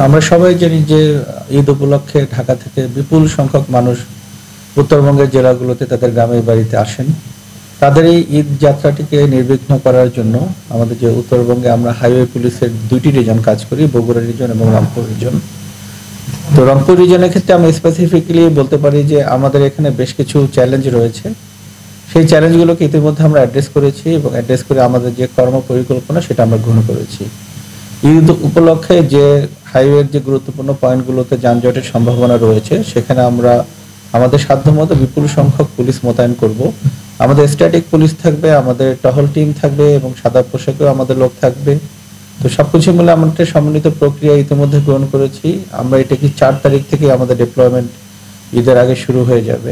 আমরা সবাই জানি যে ঈদ উপলক্ষে ঢাকা থেকে বিপুল সংখ্যক মানুষ উত্তরবঙ্গের জেলাগুলোতে তাদের গ্রামের বাড়িতে আসেন। তাদের এই ঈদ যাত্রাটিকে নির্বিঘ্ন করার জন্য আমাদের যে উত্তরবঙ্গে আমরা হাইওয়ে পুলিশের দুইটি রিজন কাজ করি, বগুড়া রিজন এবং রংপুর রিজন। তো রংপুর রিজনের ক্ষেত্রে আমি স্পেসিফিক্যালি বলতে পারি যে আমাদের এখানে বেশ কিছু চ্যালেঞ্জ রয়েছে। সেই চ্যালেঞ্জগুলোকে ইতিমধ্যে আমরা অ্যাড্রেস করেছি এবং অ্যাড্রেস করে আমাদের যে কর্ম পরিকল্পনা সেটা আমরা গ্রহণ করেছি। ঈদ উপলক্ষে যে হাইওয়ের যে গুরুত্বপূর্ণ পয়েন্টগুলোতে যানজটের সম্ভাবনা রয়েছে সেখানে আমরা আমাদের সাধ্যমতো বিপুল সংখ্যক পুলিশ মোতায়েন করব। আমাদের স্ট্যাটিক পুলিশ থাকবে, আমাদের টহল টিম থাকবে এবং সাদা পোশাকেও আমাদের লোক থাকবে। তো সবকিছু মিলে আমরা একটা সমন্বিত প্রক্রিয়া ইতিমধ্যে গ্রহণ করেছি। আমরা এটা কি 4 তারিখ থেকে আমাদের ডিপ্লয়মেন্ট ঈদের আগে শুরু হয়ে যাবে।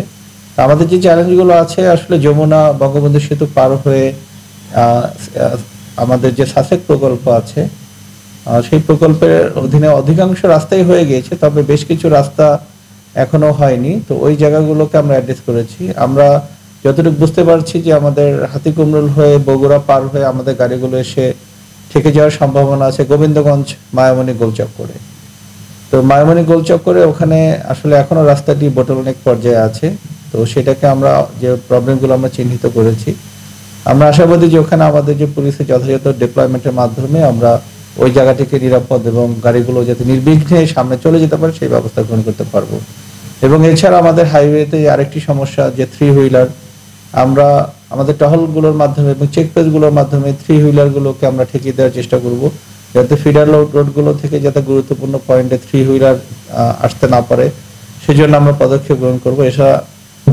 আমাদের যে চ্যালেঞ্জগুলো আছে আসলে যমুনা বঙ্গবন্ধু সেতু পার হয়ে আমাদের যে সাসেক প্রকল্প আছে সেই প্রকল্পের অধীনে অধিকাংশ রাস্তাই হয়ে গিয়েছে, তবে বেশ কিছু রাস্তা এখনো হয়নি। তো ওই জায়গাগুলোকে আমরা অ্যাড্রেস করেছি। আমরা যতটুকু বুঝতে পারছি যে আমাদের হাতিকুমরুল হয়ে বগুড়া পার হয়ে আমাদের গাড়িগুলো এসে ঠেকে যাওয়ার সম্ভাবনা আছে গোবিন্দগঞ্জ মায়ামণি গোলচক্করে। তো মায়ামণি গোলচক্করে ওখানে আসলে এখনো রাস্তাটি বোটলনেক পর্যায়ে আছে। তো সেটাকে আমরা যে প্রবলেমগুলো আমরা চিহ্নিত করেছি, আমরা আশাবাদী যে ওখানে আমাদের যে পুলিশের যথাযথ ডিপ্লয়মেন্টের মাধ্যমে আমরা ওই জায়গাটিকে নিরাপদ এবং গাড়িগুলো যাতে নির্বিঘ্নে সামনে চলে যেতে পারে সেই ব্যবস্থা গ্রহণ করতে পারবো। এবং এছাড়া আমাদের হাইওয়েতে আরেকটি সমস্যা যে 3 হুইলার, আমরা আমাদের টহলগুলোর মাধ্যমে এবং চেকপোস্টগুলোর মাধ্যমে 3 হুইলারগুলোকে আমরা ঠেকিয়ে দেওয়ার চেষ্টা করব, যাতে ফিডার রোডগুলো থেকে যাতে গুরুত্বপূর্ণ পয়েন্টে 3 হুইলার আসতে না পারে সেজন্য আমরা পদক্ষেপ গ্রহণ করব। এছাড়া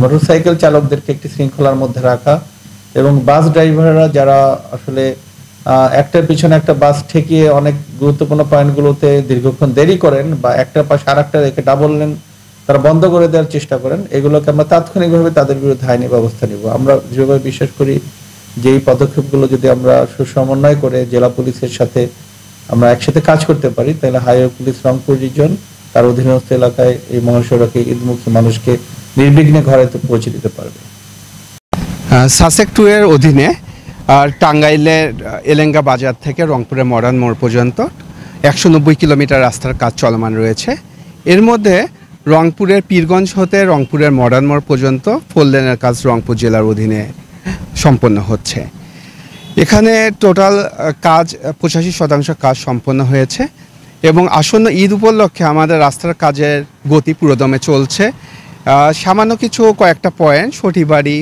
মোটরসাইকেল চালকদেরকে একটি শৃঙ্খলার মধ্যে রাখা এবং বাস ড্রাইভাররা যারা আসলে একটার পিছনে একটা বাস ঠেকিয়ে অনেক গুরুত্বপূর্ণ পয়েন্টগুলোতে দীর্ঘক্ষণ দেরি করেন বা একটার পাশে আরেকটা রেখে ডাবল লেন তারা বন্ধ করে দেওয়ার চেষ্টা করেন, এগুলোকে আমরা তাৎক্ষণিকভাবে তাদের বিরুদ্ধে আইনি ব্যবস্থা নিব। আমরা দৃঢ়ভাবে বিশ্বাস করি যে এই পদক্ষেপগুলো যদি আমরা সুসমন্বয় করে জেলা পুলিশের সাথে আমরা একসাথে কাজ করতে পারি তাহলে হাইওয়ে পুলিশ রংপুর রিজন তার অধীনস্থ এলাকায় এই মহাসড়কে ঈদমুখী মানুষকে নির্বিঘ্নে ঘরে পৌঁছে দিতে পারবে। সাসেক 2 এর অধীনে টাঙ্গাইলের এলেঙ্গা বাজার থেকে রংপুরের মডার্ন মোড় পর্যন্ত 190 কিলোমিটার রাস্তার কাজ চলমান রয়েছে। এর মধ্যে রংপুরের পীরগঞ্জ হতে রংপুরের মডার্ন মোড় পর্যন্ত 4 লেনের কাজ রংপুর জেলার অধীনে সম্পন্ন হচ্ছে। এখানে টোটাল কাজ 85% কাজ সম্পন্ন হয়েছে এবং আসন্ন ঈদ উপলক্ষে আমাদের রাস্তার কাজের গতি পুরোদমে চলছে। সামান্য কিছু কয়েকটা পয়েন্ট সঠিবাড়ি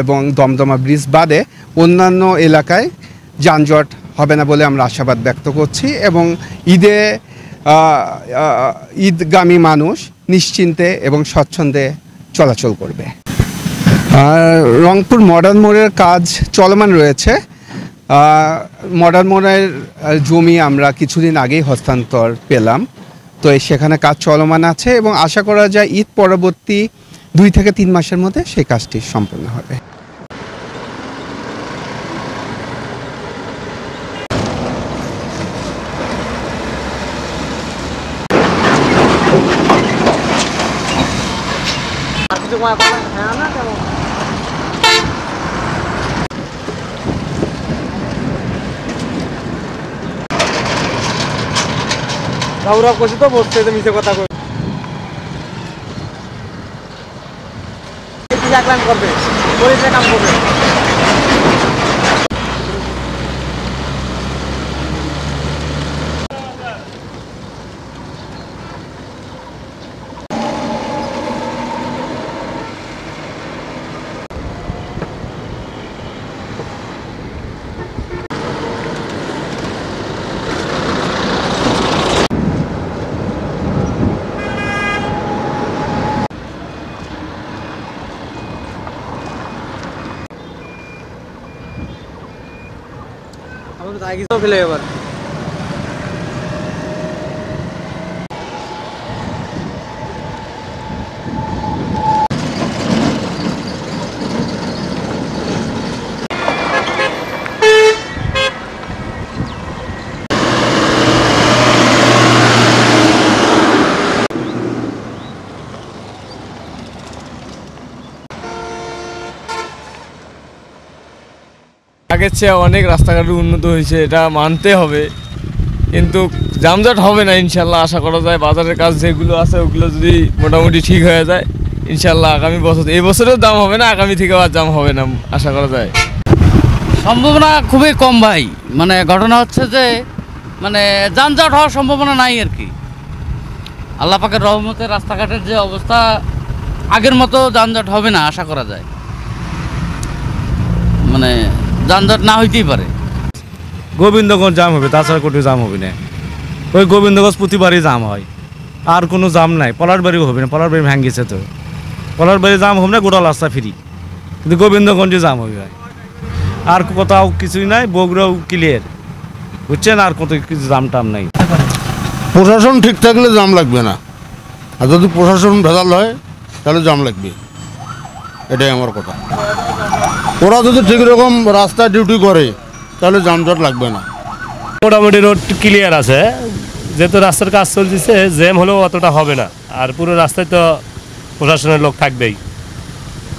এবং দমদমা ব্রিজ বাদে অন্যান্য এলাকায় যানজট হবে না বলে আমরা আশাবাদ ব্যক্ত করছি এবং ঈদগামী মানুষ নিশ্চিন্তে এবং স্বচ্ছন্দে চলাচল করবে। রংপুর মডার্ন মোড়ের কাজ চলমান রয়েছে। মডার্ন মোড়ের জমি আমরা কিছুদিন আগেই হস্তান্তর পেলাম, তো সেখানে কাজ চলমান আছে এবং আশা করা যায় ঈদ পরবর্তী 2 থেকে 3 মাসের মধ্যে সেই কাজটি সম্পন্ন হবে। গৌরব করছি তো বসতে মিশে কথা করবে কাম করবে। ফেলে এবার আগের চেয়ে অনেক রাস্তাঘাট উন্নত হয়েছে, এটা মানতে হবে, কিন্তু জামজট হবে না ইনশাল্লাহ, আশা করা যায়। বাজারের কাজ যেগুলো আছে ওগুলো যদি মোটামুটি ঠিক হয়ে যায় ইনশাল্লাহ আগামী বছর, এই বছরেও দাম হবে না, আগামী থেকেও আর দাম হবে না আশা করা যায়। সম্ভাবনা খুবই কম ভাই, মানে ঘটনা হচ্ছে যে মানে যানজট হওয়ার সম্ভাবনা নাই আর কি। আল্লাহ পাকের রহমতে রাস্তাঘাটের যে অবস্থা, আগের মতো যানজট হবে না আশা করা যায়, মানে যানজট না হইতেই পারে। গোবিন্দগঞ্জ জাম হবে, তাছাড়া কোথাও জাম হবে না। ওই গোবিন্দগঞ্জ প্রতিবারই জাম হয়, আর কোনো জাম নাই। পলাশবাড়িও হবে না, পলাশবাড়ি ভাঙ্গিছে তো, পলাশবাড়ি জাম হবে না, গোটা রাস্তা ফ্রি, কিন্তু গোবিন্দগঞ্জে জাম হবে। আর কোথাও কিছুই নাই, বগুড়াও ক্লিয়ার, বুঝছেন, আর কত কিছু জাম টাম নাই। প্রশাসন ঠিক থাকলে জাম লাগবে না, আর যদি প্রশাসন ভেজাল হয় তাহলে জাম লাগবে, এটাই আমার কথা। ওরা যদি ঠিক রকম রাস্তায় ডিউটি করে তাহলে যানজট লাগবে না। মোটামুটি রোড ক্লিয়ার আছে, যেহেতু রাস্তার কাজ চলতেছে, জ্যাম হলেও অতটা হবে না। আর পুরো রাস্তায় তো প্রশাসনের লোক থাকবেই,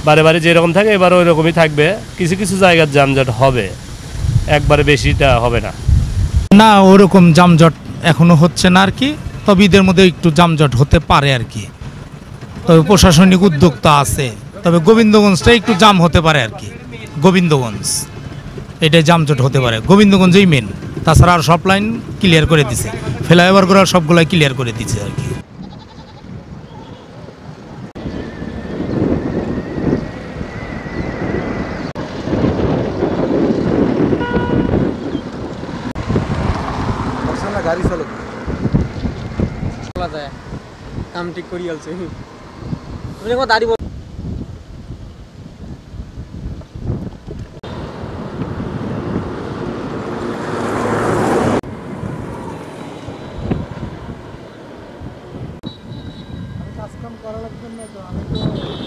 বারে বারে যেরকম থাকে এবার ওই রকমই থাকবে। কিছু কিছু জায়গার যানজট হবে, একবারে বেশিটা হবে না। না, ওরকম যানজট এখনো হচ্ছে না আর কি, তবে ঈদের মধ্যে একটু যানজট হতে পারে আর কি। তবে প্রশাসনিক উদ্যোগ তো আছে, তবে গোবিন্দগঞ্জটা একটু জাম হতে পারে আর কি। গোবিন্দগঞ্জ এটাই যানজট হতে পারে, গোবিন্দগঞ্জেই মেন, তাছাড়া আর সব লাইন ক্লিয়ার করে দিছে, ফ্লাইওভার করে সবগুলাই ক্লিয়ার করে দিচ্ছে আর কি। গাড়ি চালক কাম ঠিক করি আলছে তুমি একবার দাঁড়িয়ে কাজ কাম করা লাগবে না তো, আমি তো